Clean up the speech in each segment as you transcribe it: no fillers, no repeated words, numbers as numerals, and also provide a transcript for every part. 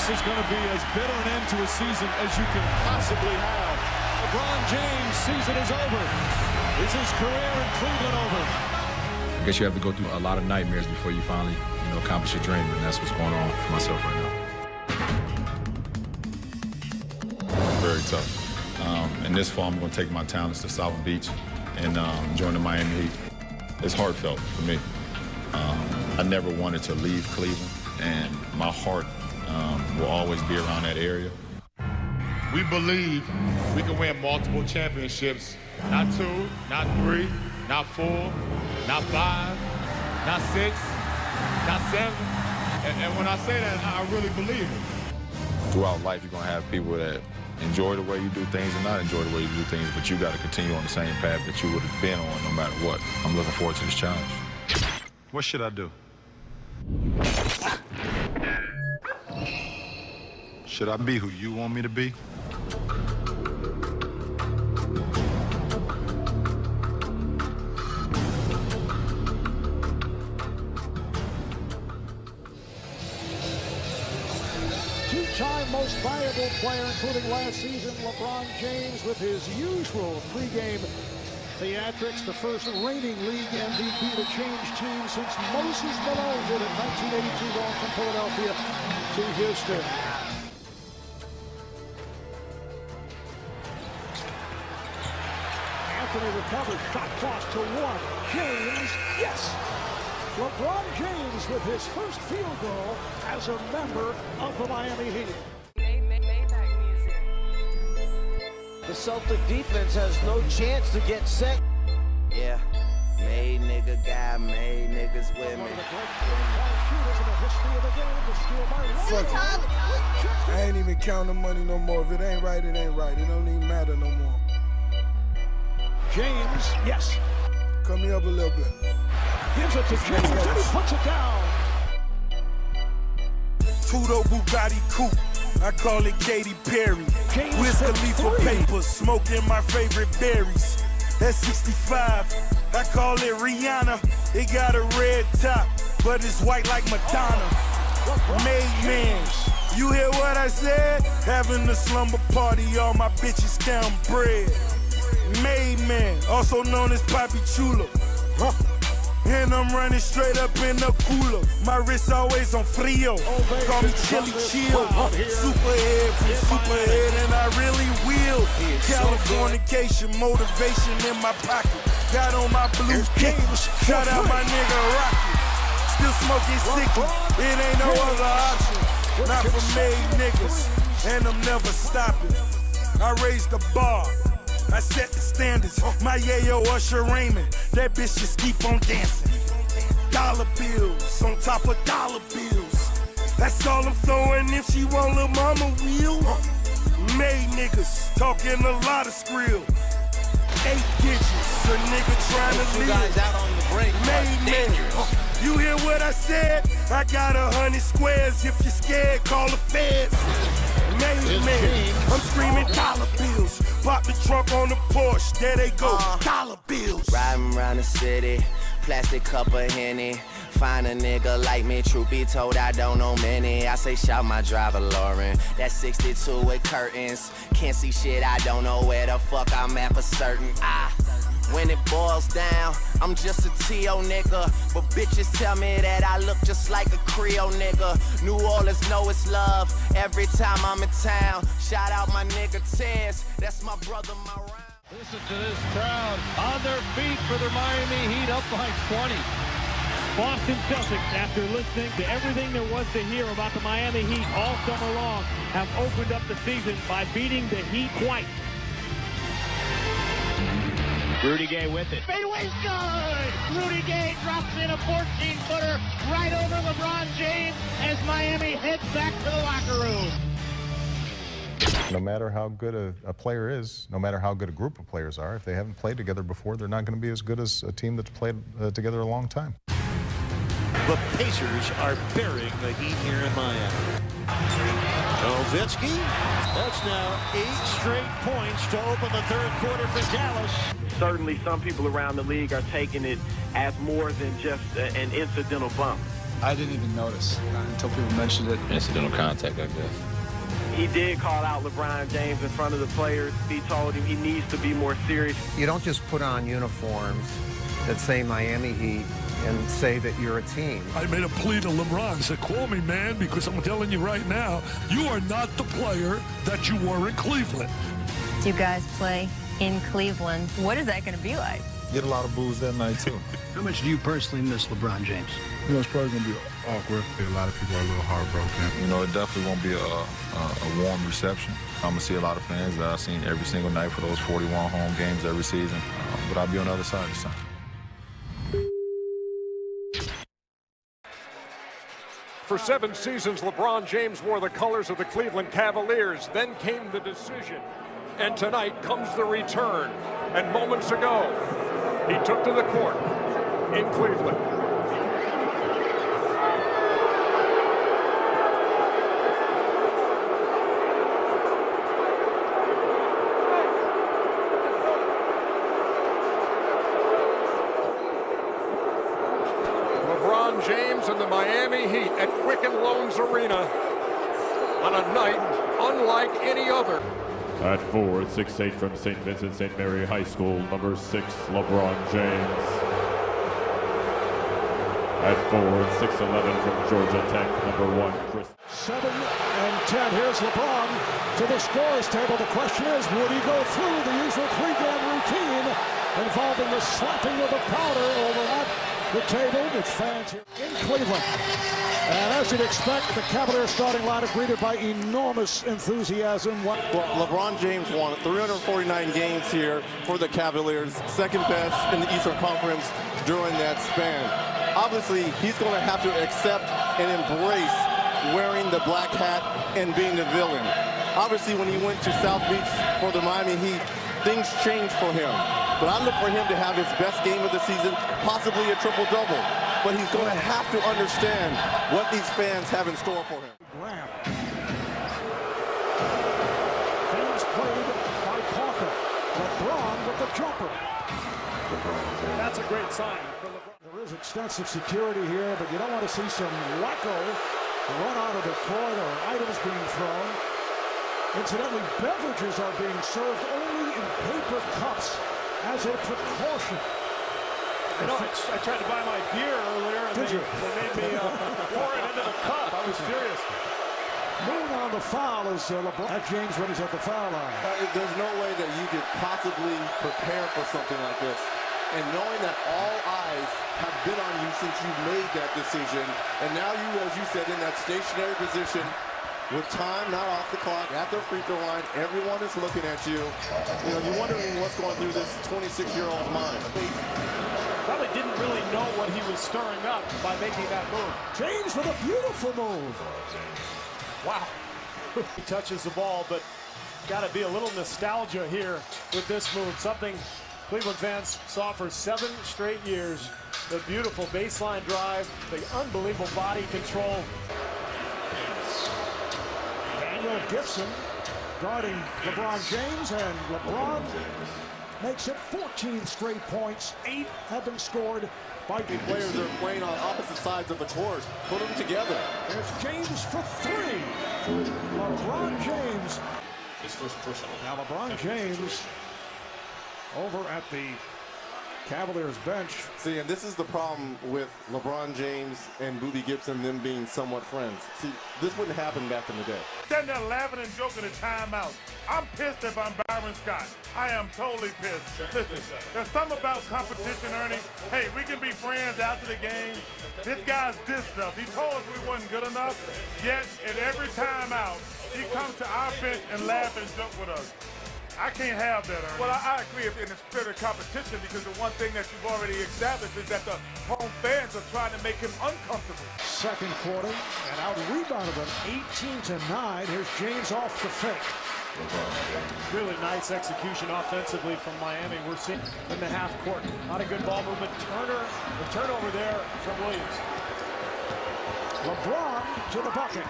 This is going to be as bitter an end to a season as you can possibly have. LeBron James season is over. Is his career in Cleveland over? I guess you have to go through a lot of nightmares before you finally, accomplish your dream, and that's what's going on for myself right now. Very tough. And this fall, I'm going to take my talents to South Beach and join the Miami Heat. It's heartfelt for me. I never wanted to leave Cleveland, and my heart will always be around that area. We believe we can win multiple championships. Not 2, not 3, not 4, not 5, not 6, not 7. And when I say that, I really believe it. Throughout life, you're going to have people that enjoy the way you do things and not enjoy the way you do things, but you got to continue on the same path that you would have been on no matter what. I'm looking forward to this challenge. What should I do? Should I be who you want me to be? Two-time most valuable player, including last season, LeBron James, with his usual pregame theatrics, the first reigning league MVP to change teams since Moses Malone did in 1982, going from Philadelphia to Houston. Anthony recovers, shot clock to 1. James, yes! LeBron James with his first field goal as a member of the Miami Heat. The Celtic defense has no chance to get set. Yeah, made nigga guy, made niggas with me. Fuck it. I ain't even counting the money no more. If it ain't right, it ain't right. It don't even matter no more. James, yes. Come me up a little bit. Gives it to James, and he puts it down. Two-door Bugatti coupe. I call it Katy Perry. Wiz Khalifa papers, smoking my favorite berries. At 65, I call it Rihanna. It got a red top, but it's white like Madonna. Made man, you hear what I said? Having a slumber party, all my bitches count bread. Made man, also known as Papi Chulo. And I'm running straight up in the cooler. My wrist always on frio. Call me Chili Chill. Superhead from Superhead, and I really will. Californication, motivation in my pocket. Got on my blue kicks. Shout out my nigga Rocky. Still smoking sicky. It ain't no other option. Not for made niggas, and I'm never stopping. I raised the bar. I set the standards, my yayo Usher Raymond, that bitch just keep on dancing. Dollar bills on top of dollar bills. That's all I'm throwing if she want lil' mama will. Made niggas talking a lot of skrill. 8 digits, a nigga trying to live. Guys out on the break. Made man, you hear what I said? I got 100 squares. If you're scared, call the feds. Made man, I'm screaming dollar bills. Pop the trunk on the Porsche, there they go, dollar bills. Riding around the city, plastic cup of Henny. Find a nigga like me, truth be told, I don't know many. I say shout my driver, Lauren. That's 62 with curtains. Can't see shit, I don't know where the fuck I'm at for certain. When it boils down, I'm just a T.O. nigga. But bitches tell me that I look just like a Creole nigga. New Orleans know it's love every time I'm in town. Shout out my nigga Tez, that's my brother, my round. Listen to this crowd on their feet for the Miami Heat, up by 20. Boston Celtics, after listening to everything there was to hear about the Miami Heat all summer long, have opened up the season by beating the Heat twice. Rudy Gay with it. Fadeaway's good! Rudy Gay drops in a 14-footer right over LeBron James as Miami heads back to the locker room. No matter how good a player is, no matter how good a group of players are, if they haven't played together before, they're not going to be as good as a team that's played together a long time. The Pacers are burying the Heat here in Miami. Nowitzki, that's now 8 straight points to open the third quarter for Dallas. Certainly some people around the league are taking it as more than just an incidental bump. I didn't even notice until people mentioned it. Incidental contact, I guess. He did call out LeBron James in front of the players. He told him he needs to be more serious. You don't just put on uniforms that say Miami Heat and say that you're a team. I made a plea to LeBron. I said, call me, man, because I'm telling you right now, you are not the player that you were in Cleveland. You guys play in Cleveland. What is that going to be like? Get a lot of boos that night, too. How much do you personally miss LeBron James? You know, it's probably going to be awkward. A lot of people are a little heartbroken. You know, it definitely won't be a warm reception. I'm going to see a lot of fans that I've seen every single night for those 41 home games every season. But I'll be on the other side this time. For 7 seasons, LeBron James wore the colors of the Cleveland Cavaliers. Then came the decision. And tonight comes the return. And moments ago, he took to the court in Cleveland. LeBron James and the Miami Heat at Quicken Loans Arena on a night unlike any other. At 4, 6'8" from St. Vincent St. Mary High School, number 6, LeBron James. At 4, 6'11" from Georgia Tech, number 1, Chris. 7 and 10. Here's LeBron to the scorer's table. The question is, would he go through the usual pregame routine involving the slapping of the powder over at the table with fans here in Cleveland? And as you'd expect, the Cavaliers starting lineup greeted by enormous enthusiasm. Well, LeBron James won 349 games here for the Cavaliers, second best in the Eastern Conference during that span. Obviously, he's going to have to accept and embrace wearing the black hat and being the villain. Obviously, when he went to South Beach for the Miami Heat, things changed for him. But I look for him to have his best game of the season, possibly a triple-double. But he's going to have to understand what these fans have in store for him. Graham. James played by Parker. LeBron with the jumper. That's a great sign for LeBron. There is extensive security here, but you don't want to see some wacko run out of the court or items being thrown. Incidentally, beverages are being served only in paper cups as a precaution. I know, I tried to buy my beer earlier, and they made me pour it into the cup. I was furious. Moving on the foul is LeBron. At James when he's at the foul line. There's no way that you could possibly prepare for something like this. And knowing that all eyes have been on you since you made that decision, and now you, as you said, in that stationary position, with time not off the clock, at the free throw line, everyone is looking at you. You know, you're wondering what's going through this 26-year-old's mind. Probably didn't really know what he was stirring up by making that move. James with a beautiful move. Wow. He touches the ball, but got to be a little nostalgia here with this move. Something Cleveland fans saw for 7 straight years. The beautiful baseline drive, the unbelievable body control. Daniel Gibson guarding LeBron James, and LeBron makes it 14 straight points. 8 have been scored by the players that are playing on opposite sides of the court. Put them together. There's James for 3. LeBron James. His first personal. Now LeBron James over at the Cavaliers bench. See, and this is the problem with LeBron James and Boobie Gibson, them being somewhat friends. See, this wouldn't happen back in the day. Standing there laughing and joking at timeout. I'm pissed if I'm Byron Scott. I am totally pissed. Listen, there's something about competition, Ernie. Hey, we can be friends after the game. This guy's dissed us. He told us we wasn't good enough, yet at every timeout, he comes to our bench and laugh and joke with us. I can't have that, Ernie. Well, I agree in the spirit of competition, because the one thing that you've already established is that the home fans are trying to make him uncomfortable. Second quarter, and out rebounded them 18-9. Here's James off the fake. Really nice execution offensively from Miami. We're seeing in the half court. Not a good ball movement. Turner, the turnover there from Williams. LeBron to the bucket.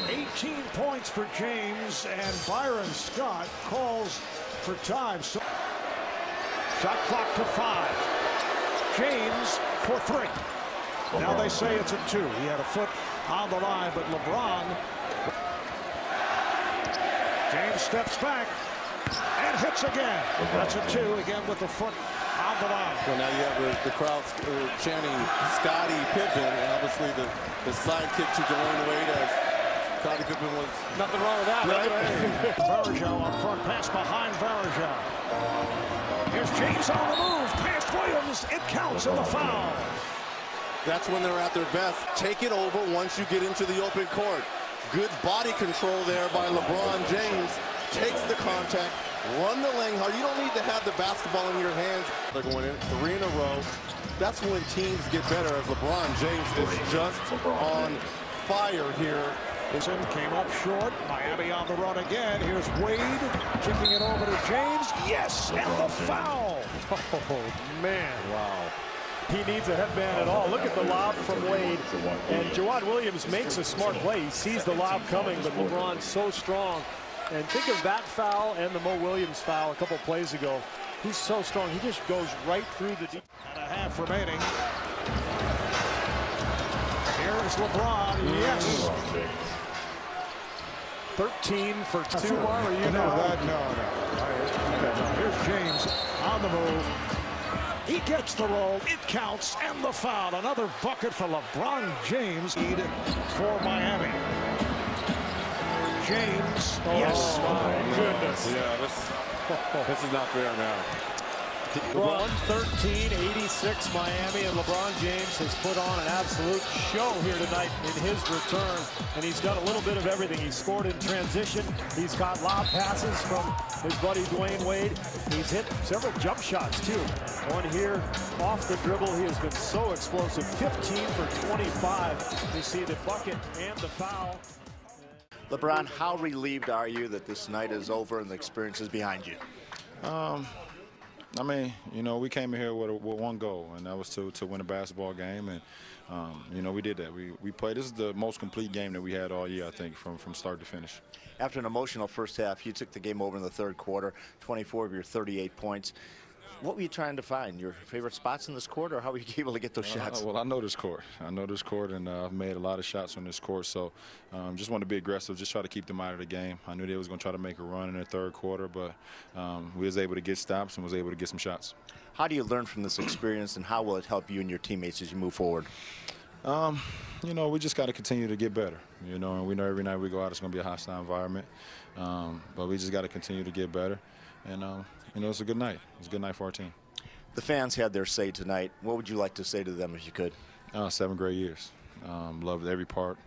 18 points for James, and Byron Scott calls for time. So, shot clock to 5. James for 3. Now they say it's a 2. He had a foot on the line, but LeBron. James steps back and hits again. That's a 2 again with the foot on the line. Well, now you have the crowd chanting Scottie Pippen, and obviously the sidekick to Dwayne Wade, as Scottie Pippen was. Nothing wrong with that, right? Varejao on front, pass behind Varejao. Here's James on the move, past Williams. It counts in the foul. That's when they're at their best. Take it over once you get into the open court. Good body control there by LeBron James. Takes the contact, run the lane hard. You don't need to have the basketball in your hands. They're going in 3 in a row. That's when teams get better, as LeBron James is just on fire here. Came up short. Miami on the run again. Here's Wade kicking it over to James. Yes, and the foul. Oh, man. Wow. He needs a headband at all. Look at the lob from Wade. And Juwan Williams makes a smart play. He sees the lob coming, but LeBron's so strong. And think of that foul and the Mo Williams foul a couple plays ago. He's so strong. He just goes right through the deep. And a half remaining. Here's LeBron. Yes. 13 for 2, Mar, you know that? No. Here's James on the move. He gets the roll. It counts, and the foul. Another bucket for LeBron James. Lead for Miami. James. Yes. My goodness. Yeah, this is not fair now. LeBron 13-86 Miami, and LeBron James has put on an absolute show here tonight in his return, and he's done a little bit of everything. He's scored in transition. He's got lob passes from his buddy Dwayne Wade. He's hit several jump shots too. One here off the dribble. He has been so explosive. 15 for 25. You see the bucket and the foul. LeBron, how relieved are you that this night is over and the experience is behind you? I mean, you know, we came in here with one goal, and that was to win a basketball game, and you know, we did that. We played. This is the most complete game that we had all year, I think, from start to finish. After an emotional first half, you took the game over in the third quarter, 24 of your 38 points. What were you trying to find? Your favorite spots in this court, or how were you able to get those shots? Well, I know this court. And I've made a lot of shots on this court. So just want to be aggressive, just try to keep them out of the game. I knew they was going to try to make a run in the third quarter, but we was able to get stops and was able to get some shots. How do you learn from this experience, and how will it help you and your teammates as you move forward? You know, we just got to continue to get better. You know, and we know every night we go out, it's going to be a hostile environment. But we just got to continue to get better. And, you know, it's a good night. It's a good night for our team. The fans had their say tonight. What would you like to say to them if you could? 7 great years. Loved every part.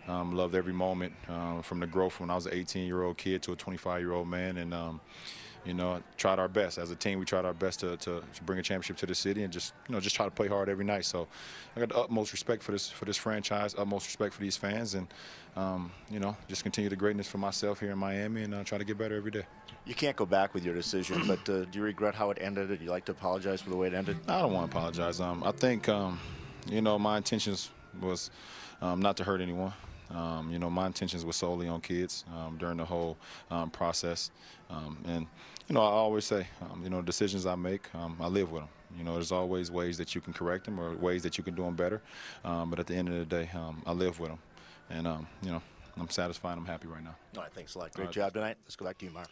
Loved every moment, from the growth when I was an 18-year-old kid to a 25-year-old man. And, you know, tried our best. As a team, we tried our best to bring a championship to the city and just try to play hard every night. So I got the utmost respect for this franchise, utmost respect for these fans, and, you know, just continue the greatness for myself here in Miami and try to get better every day. You can't go back with your decision, but do you regret how it ended? Would you like to apologize for the way it ended? I don't want to apologize. I think, you know, my intentions was not to hurt anyone. You know, my intentions were solely on kids during the whole process. And, you know, I always say, you know, decisions I make, I live with them. You know, there's always ways that you can correct them or ways that you can do them better. But at the end of the day, I live with them. And, you know, I'm satisfied. I'm happy right now. All right, thanks a lot. Great job tonight. Let's go back to you, Mark.